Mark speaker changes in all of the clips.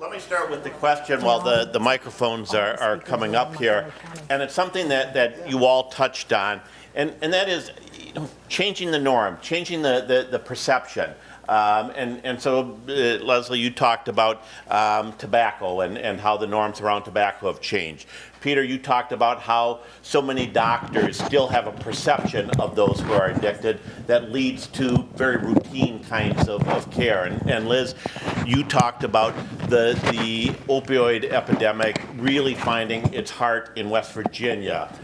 Speaker 1: Let me start with the question while the microphones are coming up here. And it's something that you all touched on, and that is changing the norm, changing the perception. And so, Leslie, you talked about tobacco and how the norms around tobacco have changed. Peter, you talked about how so many doctors still have a perception of those who are addicted that leads to very routine kinds of care. And Liz, you talked about the opioid epidemic really finding its heart in West Virginia,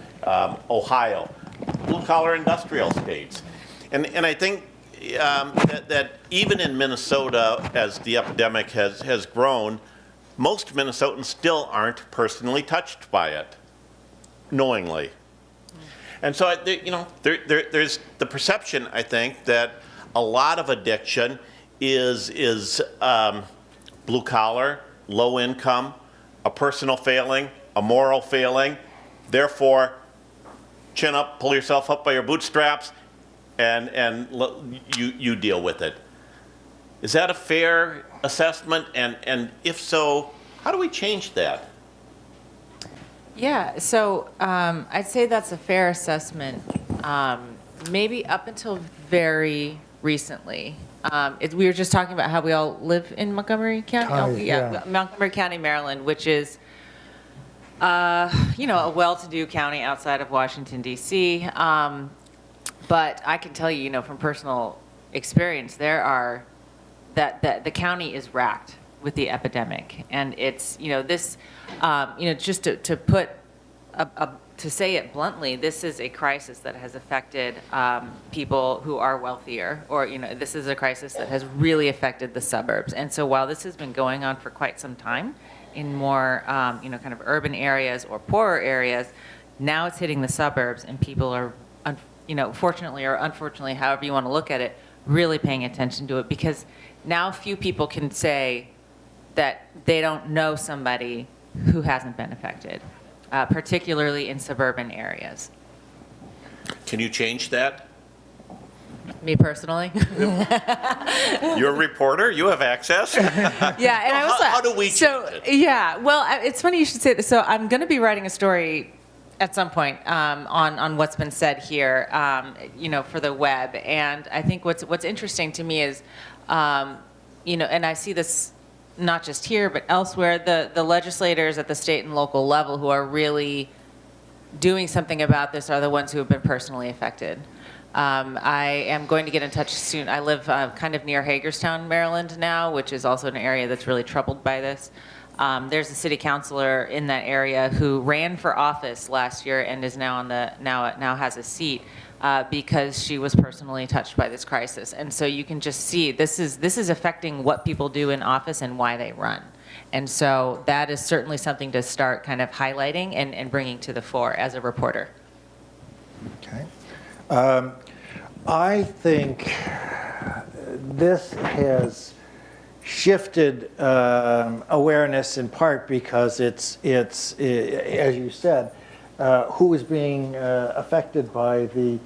Speaker 1: Ohio, blue-collar industrial states. And I think that even in Minnesota, as the epidemic has grown, most Minnesotans still aren't personally touched by it, knowingly. And so, there's the perception, I think, that a lot of addiction is blue collar, low income, a personal failing, a moral failing. Therefore, chin up, pull yourself up by your bootstraps, and you deal with it. Is that a fair assessment? And if so, how do we change that?
Speaker 2: Yeah, so I'd say that's a fair assessment. Maybe up until very recently. We were just talking about how we all live in Montgomery County. Montgomery County, Maryland, which is a well-to-do county outside of Washington, D.C. But I can tell you, from personal experience, that the county is racked with the epidemic, and it's just to put to say it bluntly, this is a crisis that has affected people who are wealthier, or this is a crisis that has really affected the suburbs. And so while this has been going on for quite some time in more kind of urban areas or poorer areas, now it's hitting the suburbs, and people are fortunately or unfortunately, however you want to look at it, really paying attention to it, because now few people can say that they don't know somebody who hasn't been affected, particularly in suburban areas.
Speaker 1: Can you change that?
Speaker 2: Me personally?
Speaker 1: You're a reporter. You have access.
Speaker 2: Yeah, and I also,
Speaker 1: how do we change it?
Speaker 2: Yeah, well, it's funny you should say this. So I'm going to be writing a story at some point on what's been said here, for the web. And I think what's interesting to me is, and I see this not just here but elsewhere, the legislators at the state and local level who are really doing something about this are the ones who have been personally affected. I am going to get in touch soon. I live kind of near Hagerstown, Maryland now, which is also an area that's really troubled by this. There's a city councilor in that area who ran for office last year and is now now has a seat because she was personally touched by this crisis. And so you can just see this is affecting what people do in office and why they run. And so that is certainly something to start kind of highlighting and bringing to the fore as a reporter.
Speaker 3: Okay. I think this has shifted awareness in part because it's as you said, who is being affected by the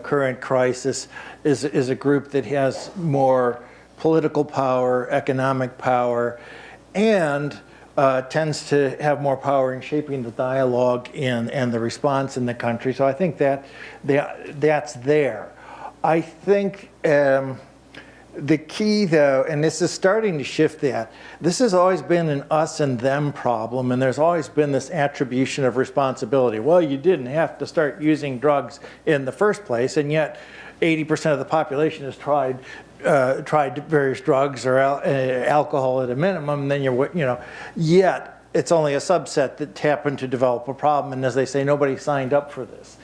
Speaker 3: current crisis is a group that has more political power, economic power, and tends to have more power in shaping the dialogue and the response in the country. So I think that's there. I think the key, though, and this is starting to shift that, this has always been an us and them problem, and there's always been this attribution of responsibility. Well, you didn't have to start using drugs in the first place, and yet 80% of the population has tried various drugs or alcohol at a minimum, and then yet it's only a subset that happened to develop a problem, and as they say, nobody signed up for this.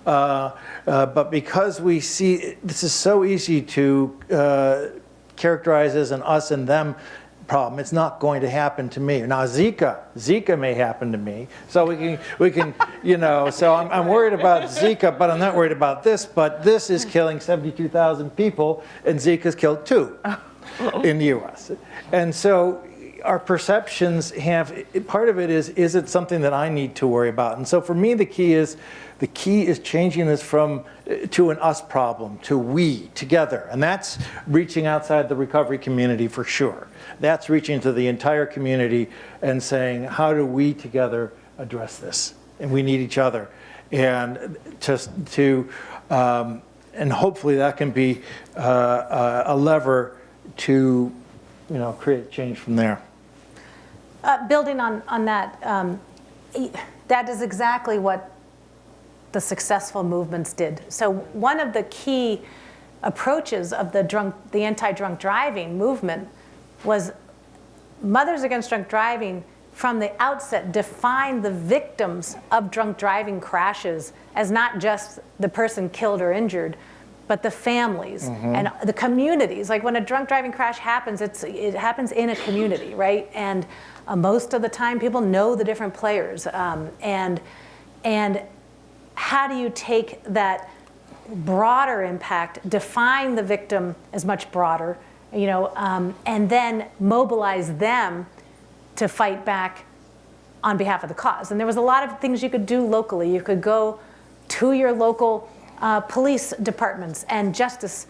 Speaker 3: But because we see this is so easy to characterize as an us and them problem, it's not going to happen to me. Now Zika may happen to me, so we can so I'm worried about Zika, but I'm not worried about this. But this is killing 72,000 people, and Zika's killed 2 in the U.S. And so our perceptions have, part of it is it something that I need to worry about? And so for me, the key is changing this to an us problem, to we, together. And that's reaching outside the recovery community for sure. That's reaching to the entire community and saying, how do we together address this? And we need each other. And and hopefully that can be a lever to, create change from there.
Speaker 4: Building on that, that is exactly what the successful movements did. So one of the key approaches of the anti-drunk driving movement was Mothers Against Drunk Driving from the outset defined the victims of drunk driving crashes as not just the person killed or injured, but the families and the communities. Like when a drunk driving crash happens, it happens in a community, right? And most of the time people know the different players. And how do you take that broader impact, define the victim as much broader, and then mobilize them to fight back on behalf of the cause? And there was a lot of things you could do locally. You could go to your local police departments and justices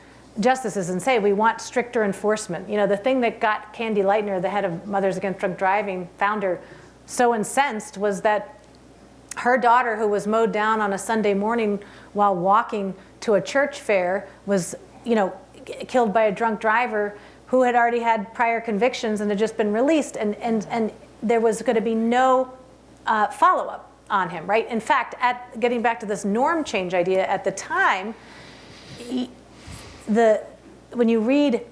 Speaker 4: and say, we want stricter enforcement. The thing that got Candy Lightner, the head of Mothers Against Drunk Driving, founder, so incensed was that her daughter, who was mowed down on a Sunday morning while walking to a church fair, was, killed by a drunk driver who had already had prior convictions and had just been released, and there was going to be no follow-up on him, right? In fact, getting back to this norm change idea, at the time, when you read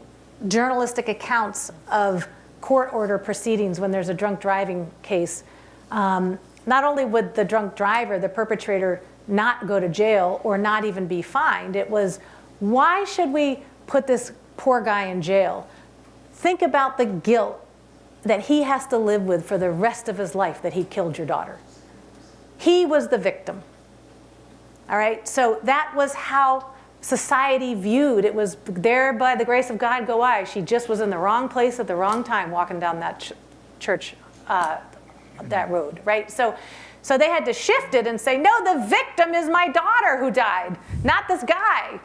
Speaker 4: journalistic accounts of court order proceedings when there's a drunk driving case, not only would the drunk driver, the perpetrator, not go to jail or not even be fined, it was, why should we put this poor guy in jail? Think about the guilt that he has to live with for the rest of his life that he killed your daughter. He was the victim. All right? So that was how society viewed. It was, there by the grace of God go I. She just was in the wrong place at the wrong time walking down that church, that road, right? So they had to shift it and say, no, the victim is my daughter who died, not this guy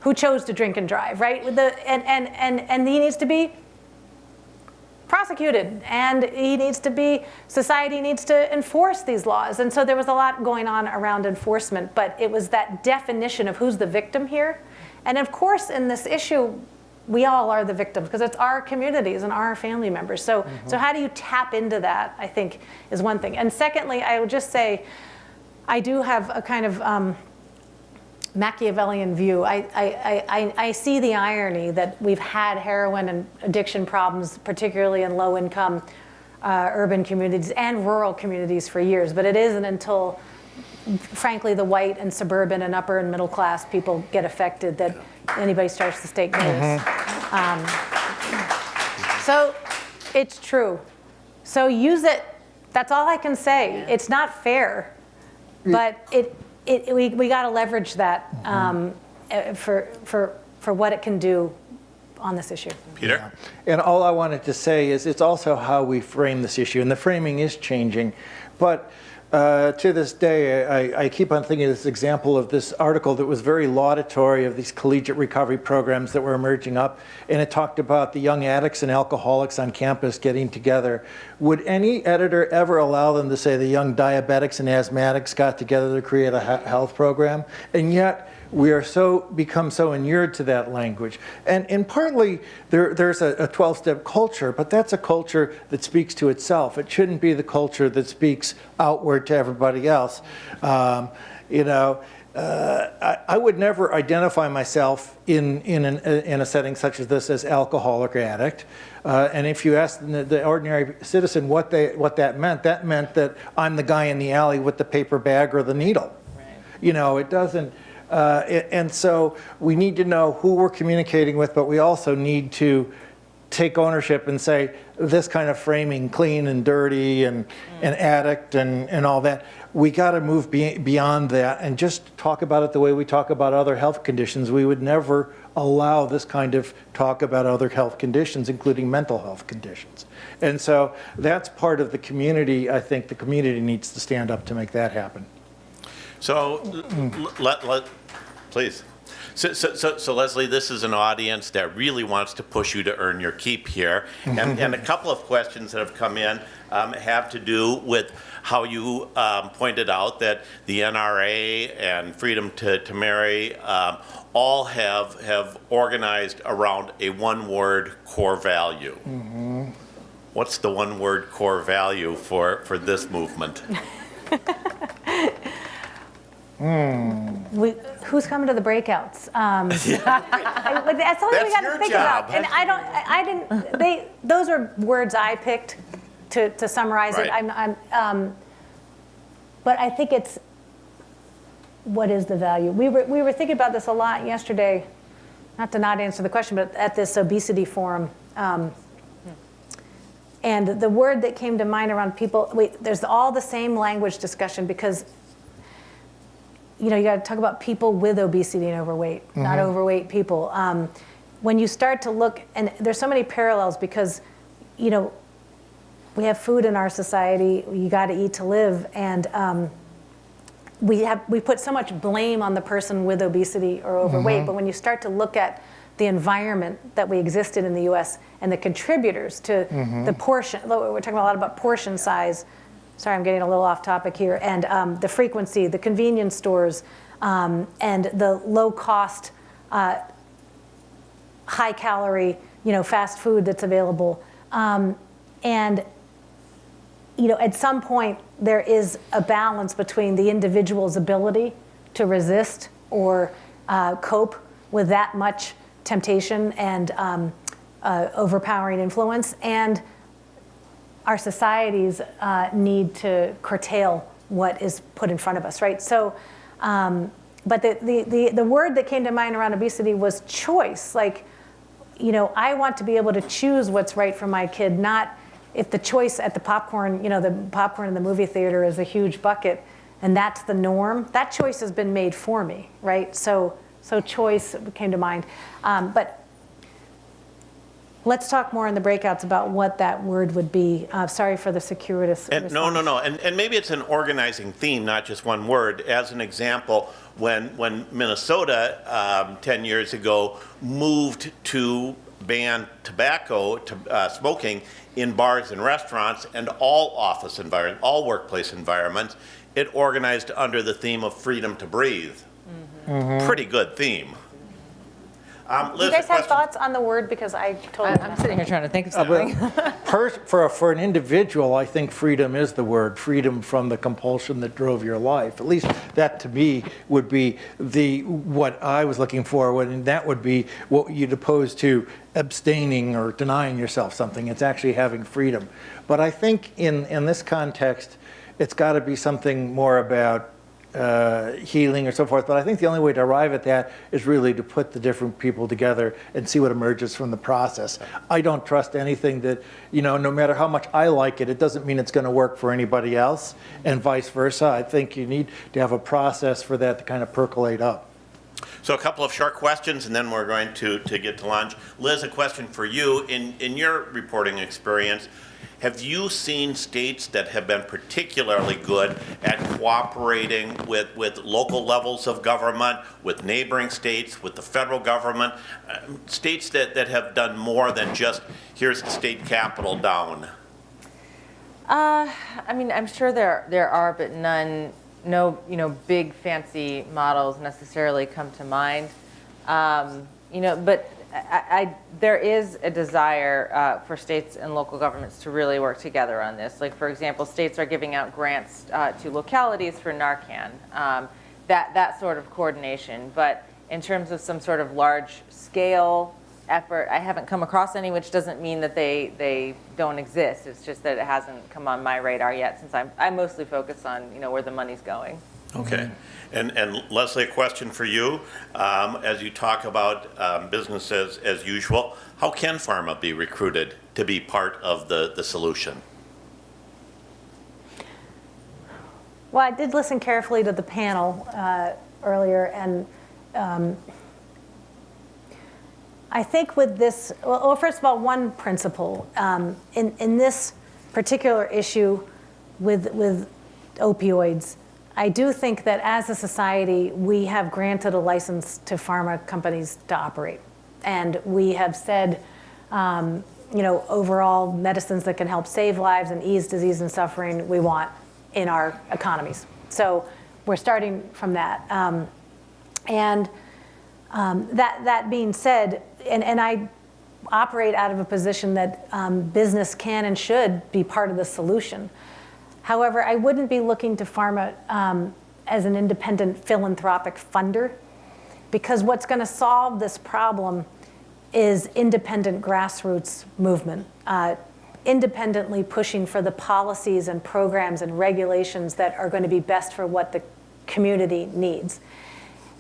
Speaker 4: who chose to drink and drive, right? And he needs to be prosecuted, and society needs to enforce these laws. And so there was a lot going on around enforcement, but it was that definition of who's the victim here. And of course, in this issue, we all are the victims because it's our communities and our family members. So how do you tap into that, I think, is one thing. And secondly, I would just say, I do have a kind of Machiavellian view. I see the irony that we've had heroin and addiction problems, particularly in low-income urban communities and rural communities for years, but it isn't until, frankly, the white and suburban and upper and middle class people get affected that anybody starts to take notice. So it's true. So use it. That's all I can say. It's not fair, but we got to leverage that for what it can do on this issue.
Speaker 1: Peter?
Speaker 3: And all I wanted to say is it's also how we frame this issue, and the framing is changing. But to this day, I keep on thinking of this example of this article that was very laudatory of these collegiate recovery programs that were emerging up, and it talked about the young addicts and alcoholics on campus getting together. Would any editor ever allow them to say the young diabetics and asthmatics got together to create a health program? And yet, we are become so inured to that language. And partly there's a 12-step culture, but that's a culture that speaks to itself. It shouldn't be the culture that speaks outward to everybody else. I would never identify myself in a setting such as this as alcoholic or addict. And if you ask the ordinary citizen what that meant that I'm the guy in the alley with the paper bag or the needle. Right. It doesn't. And so we need to know who we're communicating with, but we also need to take ownership and say, this kind of framing, clean and dirty and addict and all that, we got to move beyond that and just talk about it the way we talk about other health conditions. We would never allow this kind of talk about other health conditions, including mental health conditions. And so that's part of the community. I think the community needs to stand up to make that happen.
Speaker 1: So, please. So Leslie, this is an audience that really wants to push you to earn your keep here. And a couple of questions that have come in have to do with how you pointed out that the NRA and Freedom to Marry all have organized around a one-word core value. What's the one-word core value for this movement?
Speaker 4: Who's coming to the breakouts? That's something we got to think
Speaker 1: job.
Speaker 4: about. And I didn't. Those are words I picked to summarize it.
Speaker 1: Right.
Speaker 4: But I think it's, what is the value? We were thinking about this a lot yesterday. Not to not answer the question, but at this obesity forum. And the word that came to mind around people, there's all the same language discussion because you got to talk about people with obesity and overweight, not overweight people. When you start to look, and there's so many parallels because, we have food in our society. You got to eat to live, and we put so much blame on the person with obesity or overweight. But when you start to look at the environment that we existed in the U.S. and the contributors to the portion, we're talking a lot about portion size. Sorry, I'm getting a little off topic here. And the frequency, the convenience stores, and the low cost, high calorie, fast food that's available. And at some point, there is a balance between the individual's ability to resist or cope with that much temptation and overpowering influence, and our societies need to curtail what is put in front of us, right? So, but the word that came to mind around obesity was choice. Like, I want to be able to choose what's right for my kid, not if the choice at the popcorn in the movie theater is a huge bucket, and that's the norm. That choice has been made for me, right? So choice came to mind. But let's talk more in the breakouts about what that word would be. Sorry for the circuitous response.
Speaker 1: No. And maybe it's an organizing theme, not just one word. As an example, when Minnesota 10 years ago moved to ban tobacco, smoking in bars and restaurants and all office environments, all workplace environments, it organized under the theme of freedom to breathe. Pretty good theme. Liz,
Speaker 4: Do you guys have thoughts on the word? Because I totally.
Speaker 2: I'm sitting here trying to think of something.
Speaker 3: For an individual, I think freedom is the word. Freedom from the compulsion that drove your life. At least that to me would be what I was looking for. And that would be what you'd oppose to abstaining or denying yourself something. It's actually having freedom. But I think in this context, it's got to be something more about healing or so forth. But I think the only way to arrive at that is really to put the different people together and see what emerges from the process. I don't trust anything that, no matter how much I like it, it doesn't mean it's going to work for anybody else, and vice versa. I think you need to have a process for that to kind of percolate up.
Speaker 1: So a couple of short questions, and then we're going to get to lunch. Liz, a question for you. In your reporting experience, have you seen states that have been particularly good at cooperating with local levels of government, with neighboring states, with the federal government, states that have done more than just, here's the state capital down?
Speaker 2: I'm sure there are, but no big fancy models necessarily come to mind. But there is a desire for states and local governments to really work together on this. Like, for example, states are giving out grants to localities for Narcan, that sort of coordination. But in terms of some sort of large-scale effort, I haven't come across any, which doesn't mean that they don't exist. It's just that it hasn't come on my radar yet, since I mostly focus on where the money's going.
Speaker 1: Okay. And Leslie, a question for you. As you talk about business as usual, how can pharma be recruited to be part of the solution?
Speaker 4: Well, I did listen carefully to the panel earlier, and I think with this, well, first of all, one principle in this particular issue with opioids, I do think that as a society, we have granted a license to pharma companies to operate. And we have said, overall medicines that can help save lives and ease disease and suffering, we want in our economies. So we're starting from that. That being said, and I operate out of a position that business can and should be part of the solution. However, I wouldn't be looking to pharma as an independent philanthropic funder, because what's going to solve this problem is independent grassroots movement, independently pushing for the policies and programs and regulations that are going to be best for what the community needs.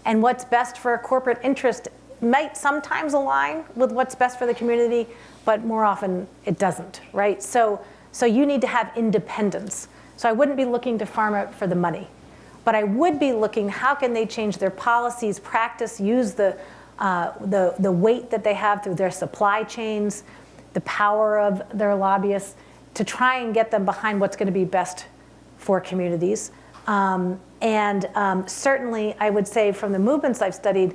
Speaker 4: And what's best for a corporate interest might sometimes align with what's best for the community, but more often it doesn't, right? So you need to have independence. So I wouldn't be looking to pharma for the money, but I would be looking, how can they change their policies, practice, use the weight that they have through their supply chains, the power of their lobbyists, to try and get them behind what's going to be best for communities. Certainly, I would say from the movements I've studied,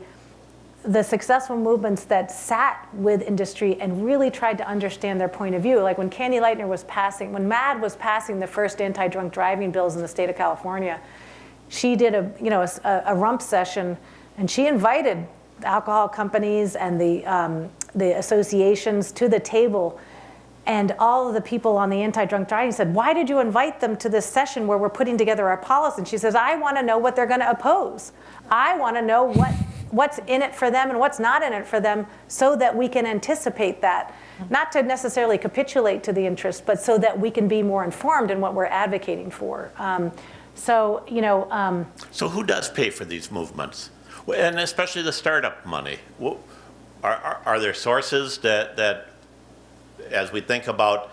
Speaker 4: the successful movements that sat with industry and really tried to understand their point of view, like when Candy Lightner was passing, when MAD was passing the first anti-drunk driving bills in the state of California, she did a rump session, and she invited alcohol companies and the associations to the table. And all of the people on the anti-drunk driving said, why did you invite them to this session where we're putting together our policy? And she says, I want to know what they're going to oppose. I want to know what's in it for them and what's not in it for them, so that we can anticipate that. Not to necessarily capitulate to the interest, but so that we can be more informed in what we're advocating for. So who does pay for these movements?
Speaker 1: And especially the startup money. Are there sources that as we think about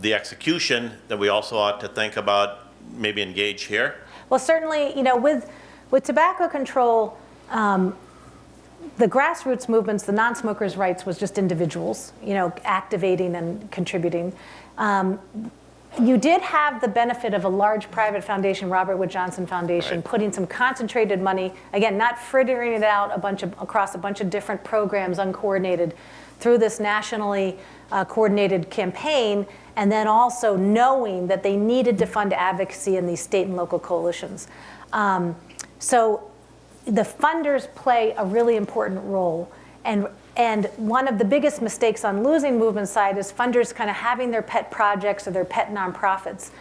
Speaker 1: the execution, that we also ought to think about maybe engage here?
Speaker 4: Well, certainly, with tobacco control, the grassroots movements, the non-smokers' rights was just individuals, activating and contributing. You did have the benefit of a large private foundation, Robert Wood Johnson Foundation,
Speaker 1: right,
Speaker 4: putting some concentrated money, again, not frittering it out across a bunch of different programs, uncoordinated, through this nationally coordinated campaign, and then also knowing that they needed to fund advocacy in these state and local coalitions. So the funders play a really important role. And one of the biggest mistakes on losing movement side is funders kind of having their pet projects or their pet nonprofits.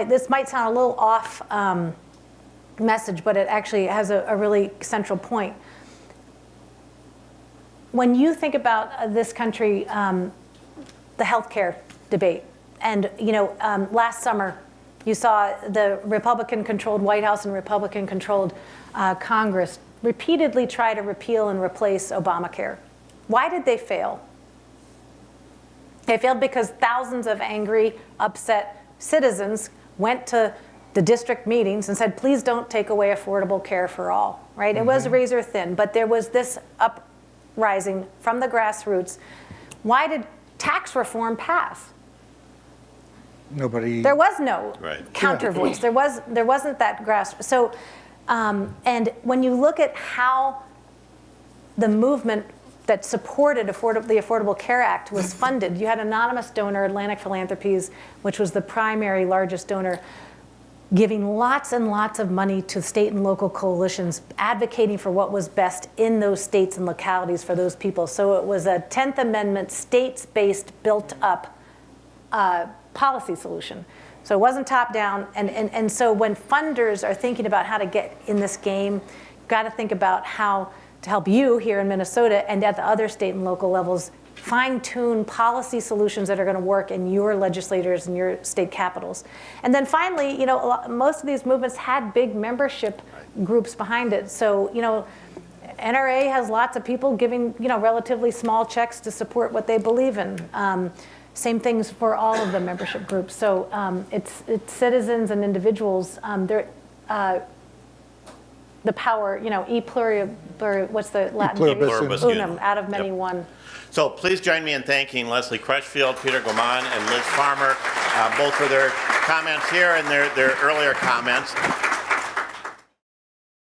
Speaker 4: This might sound a little off message, but it actually has a really central point. When you think about this country, the healthcare debate, and last summer, you saw the Republican-controlled White House and Republican-controlled Congress repeatedly try to repeal and replace Obamacare. Why did they fail? They failed because thousands of angry, upset citizens went to the district meetings and said, please don't take away affordable care for all, right? Mm-hmm. It was razor thin, but there was this uprising from the grassroots. Why did tax reform pass?
Speaker 3: Nobody.
Speaker 4: There was no counter
Speaker 3: Yeah.
Speaker 4: voice. There wasn't that grassroots. So, and when you look at how the movement that supported the Affordable Care Act was funded, you had anonymous donor, Atlantic Philanthropies, which was the primary largest donor, giving lots and lots of money to state and local coalitions, advocating for what was best in those states and localities for those people. So it was a 10th Amendment, states-based, built-up policy solution. So it wasn't top-down. And so when funders are thinking about how to get in this game, you've got to think about how to help you here in Minnesota and at the other state and local levels fine-tune policy solutions that are going to work in your legislators and your state capitals. And then finally, you know, most of these movements had big membership groups behind it. So, you know, NRA has lots of people giving, you know, relatively small checks to support what they believe in. Same things for all of the membership groups. So it's citizens and individuals. The power, you know, what's the Latin phrase?
Speaker 1: Pluribus
Speaker 4: Unum, out of many one.
Speaker 1: So please join me in thanking Leslie Crutchfield, Peter Gaumond, and Liz Farmer, both for their comments here and their earlier comments.